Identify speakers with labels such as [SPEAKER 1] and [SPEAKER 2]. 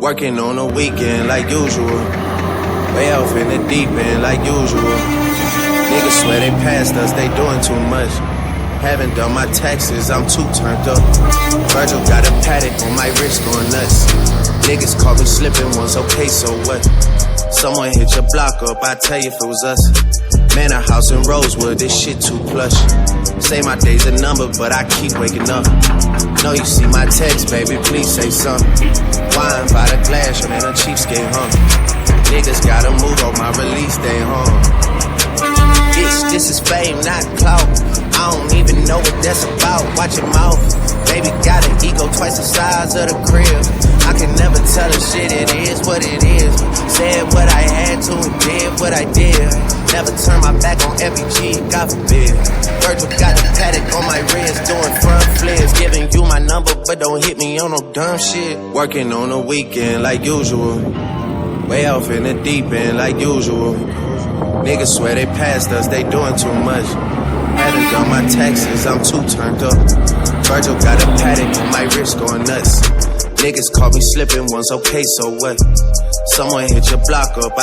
[SPEAKER 1] Working on the weekend like usual. Way off in the deep end like usual. Niggas swear they passed us, they doing too much. Haven't done my taxes, I'm too turned up. Virgil got a paddock on my wrist going nuts. Niggas caught me slipping once, okay, so what? Someone hit your block up, I tell you if it was us. Man, a house in Rosewood, this shit too plush. Say my day's a number, but I keep waking up. Know you see my text, baby, please say something. Wine by the glass, man, a cheapskate, huh? Niggas gotta move on my release day, Bitch, this is fame, not clout. I don't even know what that's about. Watch your mouth. Baby got an ego twice the size of the crib. I can never tell a shit, it is what it is. Said what I had to and did what I did. Never turn my back on FBG, God forbid. Virgil got a paddock on my wrist, doing front flips. Giving you my number, but don't hit me on no dumb shit. Working on the weekend like usual. Way off in the deep end like usual. Niggas swear they passed us, they doing too much. Haven't done my taxes, I'm too turned up. Virgil got a paddock on my wrist going nuts. Niggas caught me slipping once, okay, so what? Someone hit your block up,